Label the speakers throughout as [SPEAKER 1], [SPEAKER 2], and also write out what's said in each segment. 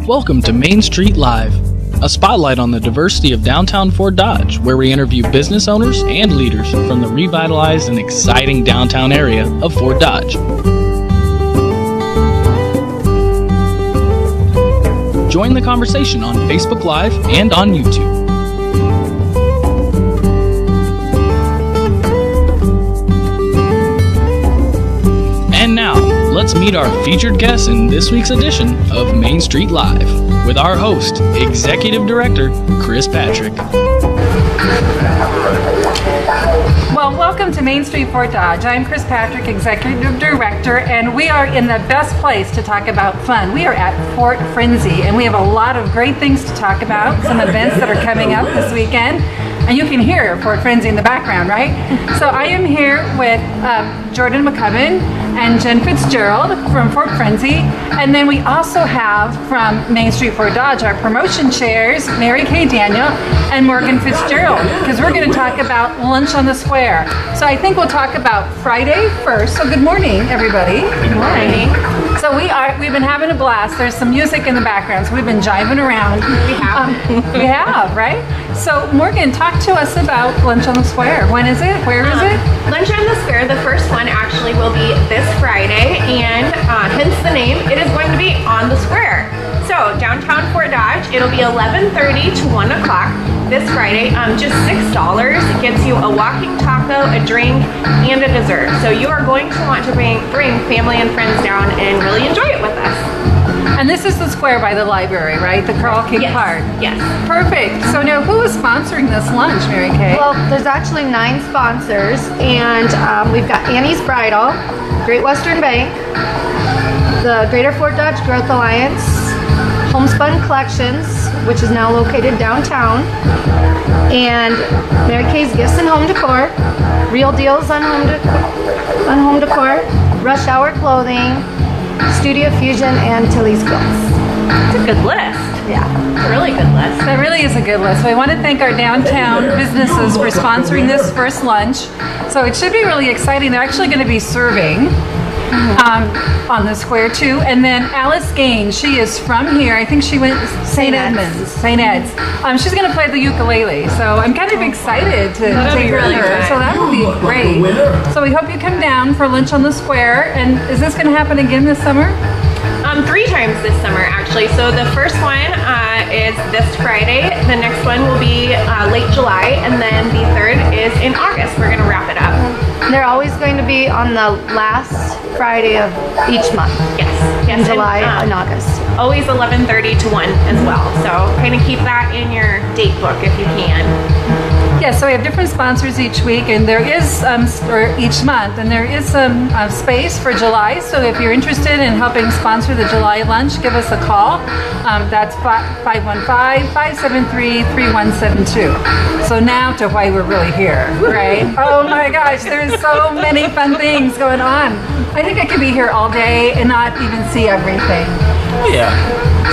[SPEAKER 1] Welcome to Main Street Live, a spotlight on the diversity of downtown Fort Dodge, where we interview business owners and leaders from the revitalized and exciting downtown area of Fort Dodge. Join the conversation on Facebook Live and on YouTube. And now, let's meet our featured guest in this week's edition of Main Street Live with our host, Executive Director, Chris Patrick.
[SPEAKER 2] Well, welcome to Main Street Fort Dodge. I'm Chris Patrick, Executive Director, and we are in the best place to talk about fun. We are at Fort Frenzy, and we have a lot of great things to talk about, some events that are coming up this weekend. And you can hear Fort Frenzy in the background, right? So I am here with Jordan McCubbin and Jen Fitzgerald from Fort Frenzy. And then we also have from Main Street Fort Dodge, our promotion chairs, Mary Kay Daniel and Morgan Fitzgerald, because we're going to talk about Lunch on the Square. So I think we'll talk about Friday first. So good morning, everybody.
[SPEAKER 3] Good morning.
[SPEAKER 2] So we've been having a blast. There's some music in the background, so we've been jiving around. We have, right? So Morgan, talk to us about Lunch on the Square. When is it? Where is it?
[SPEAKER 3] Lunch on the Square, the first one actually will be this Friday, and hence the name, it is going to be on the square. So downtown Fort Dodge, it'll be 11:30 to 1 o'clock this Friday. Just $6. It gets you a walking taco, a drink, and a dessert. So you are going to want to bring family and friends down and really enjoy it with us.
[SPEAKER 2] And this is the square by the library, right? The Carl King Park.
[SPEAKER 3] Yes.
[SPEAKER 2] Perfect. So now who is sponsoring this lunch, Mary Kay?
[SPEAKER 4] Well, there's actually 9 sponsors, and we've got Annie's Bridal, Great Western Bank, the Greater Fort Dodge Growth Alliance, Homespun Collections, which is now located downtown, and Mary Kay's Gifts and Home Decor, Real Deals on home decor, Rush Hour Clothing, Studio Fusion, and Tilly's Quilts.
[SPEAKER 3] It's a good list.
[SPEAKER 4] Yeah.
[SPEAKER 3] It's a really good list.
[SPEAKER 2] That really is a good list. So I want to thank our downtown businesses for sponsoring this first lunch. So it should be really exciting. They're actually going to be serving on the square too. And then Alice Gaines, she is from here. I think she went St. Edmunds. She's going to play the ukulele. So I'm kind of excited to take her there. So that will be great. So we hope you come down for Lunch on the Square. And is this going to happen again this summer?
[SPEAKER 3] 3 times this summer, actually. So the first one is this Friday. The next one will be late July, and then the third is in August. We're going to wrap it up.
[SPEAKER 4] They're always going to be on the last Friday of each month.
[SPEAKER 3] Yes.
[SPEAKER 4] In July and August.
[SPEAKER 3] Always 11:30 to 1 as well. So kind of keep that in your date book if you can.
[SPEAKER 2] Yeah, so we have different sponsors each week, and there is, or each month, and there is some space for July. So if you're interested in helping sponsor the July lunch, give us a call. That's 515-573-3172. So now to why we're really here, right? Oh my gosh, there's so many fun things going on. I think I could be here all day and not even see everything.
[SPEAKER 1] Yeah.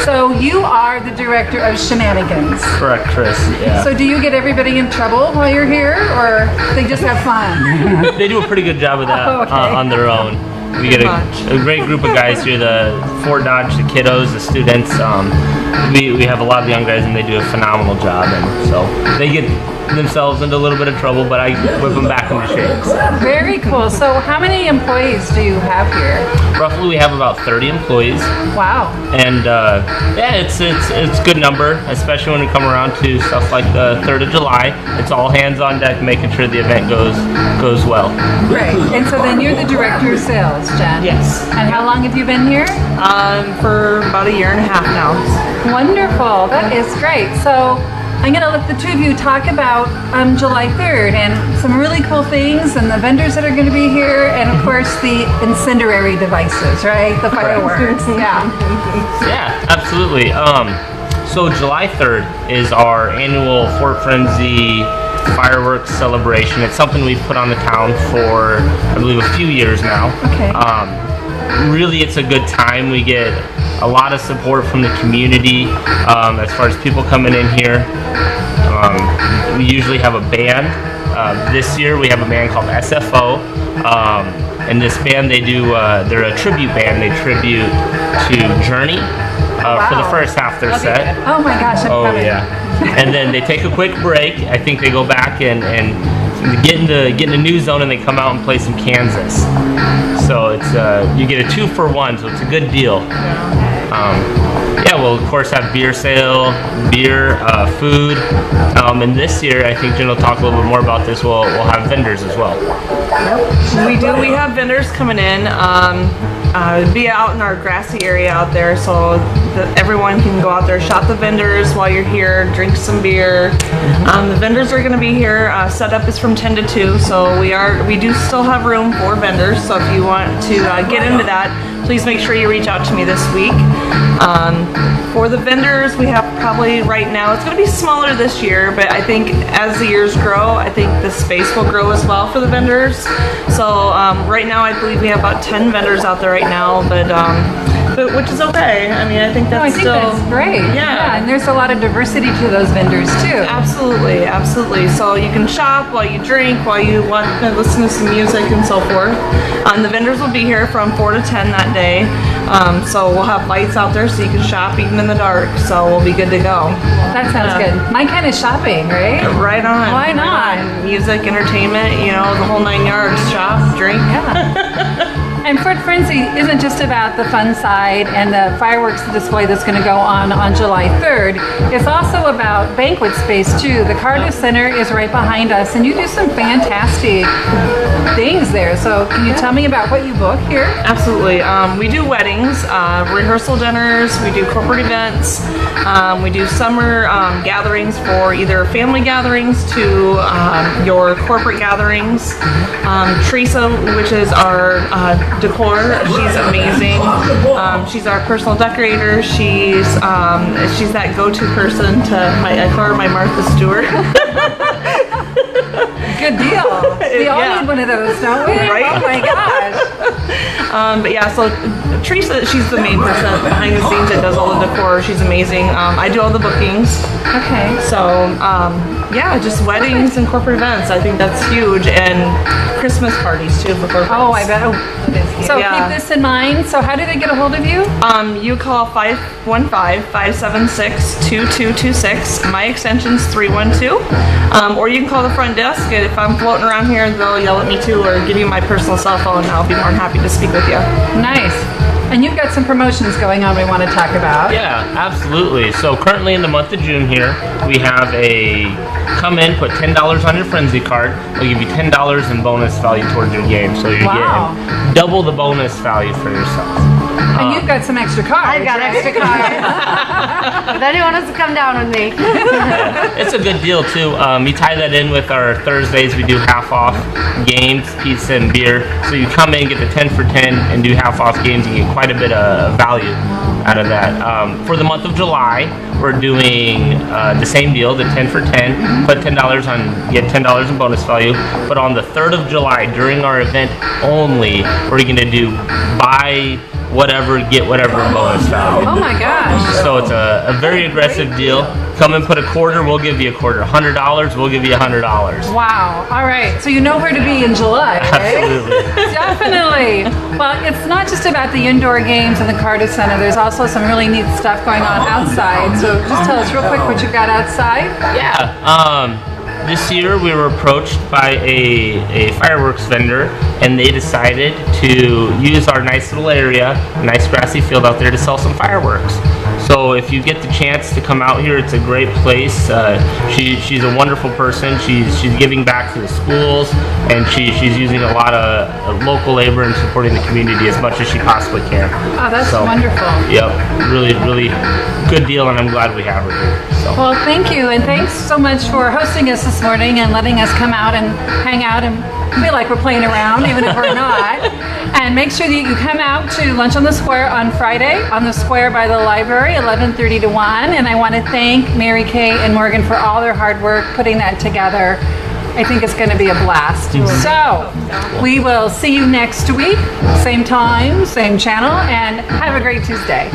[SPEAKER 2] So you are the director of shenanigans.
[SPEAKER 5] Correct, Chris. Yeah.
[SPEAKER 2] So do you get everybody in trouble while you're here, or they just have fun?
[SPEAKER 5] They do a pretty good job of that on their own. We get a great group of guys here, the Fort Dodge, the kiddos, the students. We have a lot of young guys, and they do a phenomenal job. And so they get themselves into a little bit of trouble, but I whip them back into shape.
[SPEAKER 2] Very cool. So how many employees do you have here?
[SPEAKER 5] Roughly, we have about 30 employees.
[SPEAKER 2] Wow.
[SPEAKER 5] And it's a good number, especially when we come around to stuff like the 3rd of July. It's all hands on deck, making sure the event goes well.
[SPEAKER 2] Great. And so then you're the director of sales, Jen?
[SPEAKER 6] Yes.
[SPEAKER 2] And how long have you been here?
[SPEAKER 6] For about 1.5 years now.
[SPEAKER 2] Wonderful. That is great. So I'm going to let the two of you talk about July 3rd and some really cool things and the vendors that are going to be here, and of course the incendiary devices, right? The fireworks. Yeah.
[SPEAKER 5] Yeah, absolutely. So July 3rd is our annual Fort Frenzy fireworks celebration. It's something we've put on the town for, I believe, a few years now.
[SPEAKER 2] Okay.
[SPEAKER 5] Really, it's a good time. We get a lot of support from the community as far as people coming in here. We usually have a band. This year we have a band called SFO. And this band, they're a tribute band. They tribute to Journey. For the first half half their set.
[SPEAKER 2] Oh my gosh, I'm
[SPEAKER 5] Oh
[SPEAKER 2] coming.
[SPEAKER 5] yeah. And then they take a quick break. I think they go back and get in the new zone, and they come out and play some Kansas. So it's you get a 2-for-1, so it's a good deal. Yeah, we'll of course have beer sale, beer, food, and this year I think Jen will talk a little bit more about this. We'll have vendors as well.
[SPEAKER 6] We do. We have vendors coming in. Be out in our grassy area out there, so that everyone can go out there, shop the vendors while you're here, drink some beer. The vendors are going to be here. Setup is from 10 to 2, so we do still have room for vendors. So if you want to get into that, please make sure you reach out to me this week. For the vendors, we have probably right now, it's going to be smaller this year, but I think as the years grow, I think the space will grow as well for the vendors. So right now, I believe we have about 10 vendors out there right now, but which is okay. I mean, I think that's
[SPEAKER 2] that's great.
[SPEAKER 6] Yeah.
[SPEAKER 2] And there's a lot of diversity to those vendors too.
[SPEAKER 6] Absolutely, absolutely. So you can shop while you drink, while you want to listen to some music and so forth. The vendors will be here from 4 to 10 that day. So we'll have lights out there so you can shop even in the dark. So we'll be good to go.
[SPEAKER 2] That sounds good. My kind of shopping, right?
[SPEAKER 6] Right on.
[SPEAKER 2] Why not?
[SPEAKER 6] Right on. Music, entertainment, the whole 9 yards. Shop, drink.
[SPEAKER 2] Yeah. And Fort Frenzy isn't just about the fun side and the fireworks display that's going to go on July 3rd. It's also about banquet space too. The Cardiff Center is right behind us, and you do some fantastic things there. So can you tell me about what you book here?
[SPEAKER 6] Absolutely. We do weddings, rehearsal dinners, we do corporate events, we do summer gatherings for either family gatherings to your corporate gatherings. Teresa, which is our decor, she's amazing. She's our personal decorator. She's that go-to person I call her my Martha Stewart.
[SPEAKER 2] Good deal. We all need one of those, don't we?
[SPEAKER 6] Right?
[SPEAKER 2] Oh my gosh.
[SPEAKER 6] But yeah, so Teresa, she's the main person behind the scenes that does all the decor. She's amazing. I do all the bookings.
[SPEAKER 2] Okay.
[SPEAKER 6] So yeah, just weddings and corporate events. I think that's huge, and Christmas parties too for corporate.
[SPEAKER 2] Oh, I bet. So
[SPEAKER 6] Yeah.
[SPEAKER 2] keep this in mind. So how do they get a hold of you?
[SPEAKER 6] You call 515-576-2226. My extension's 312. Or you can call the front desk. And if I'm floating around here, they'll yell at me too, or give you my personal cell phone, and I'll be more than happy to speak with you.
[SPEAKER 2] Nice. And you've got some promotions going on we want to talk about.
[SPEAKER 5] Yeah, absolutely. So currently in the month of June here, we have a come in, put $10 on your Frenzy card. They'll give you $10 in bonus value towards your game. So you're getting double the bonus value for yourself.
[SPEAKER 2] And you've got some extra cards.
[SPEAKER 4] I've got extra cards. If anyone wants to come down with me.
[SPEAKER 5] It's a good deal too. You tie that in with our Thursdays. We do half off games, pizza, and beer. So you come in, get the 10 for 10, and do half off games. You get quite a bit of value out of that. For the month of July, we're doing the same deal, the 10 for 10. Put $10 on, get $10 in bonus value. But on the 3rd of July, during our event only, we're going to do buy whatever, get whatever in bonus value.
[SPEAKER 2] Oh my gosh.
[SPEAKER 5] So it's a very aggressive deal. Come and put a quarter, we'll give you a quarter. $100, we'll give you $100.
[SPEAKER 2] Wow. All right. So you know where to be in July, right?
[SPEAKER 5] Absolutely.
[SPEAKER 2] Definitely. Well, it's not just about the indoor games in the Cardiff Center. There's also some really neat stuff going on outside. So just tell us real quick what you got outside.
[SPEAKER 5] Yeah. This year we were approached by a fireworks vendor, and they decided to use our nice little area, nice grassy field out there, to sell some fireworks. So if you get the chance to come out here, it's a great place. She's a wonderful person. She's giving back to the schools, and she's using a lot of local labor and supporting the community as much as she possibly can.
[SPEAKER 2] Oh, that's wonderful.
[SPEAKER 5] Yep, really, really good deal, and I'm glad we have her here. So.
[SPEAKER 2] Well, thank you, and thanks so much for hosting us this morning and letting us come out and hang out and feel like we're playing around, even if we're not. And make sure that you come out to Lunch on the Square on Friday, on the square by the library, 11:30 to 1. And I want to thank Mary Kay and Morgan for all their hard work putting that together. I think it's going to be a blast. So we will see you next week, same time, same channel, and have a great Tuesday.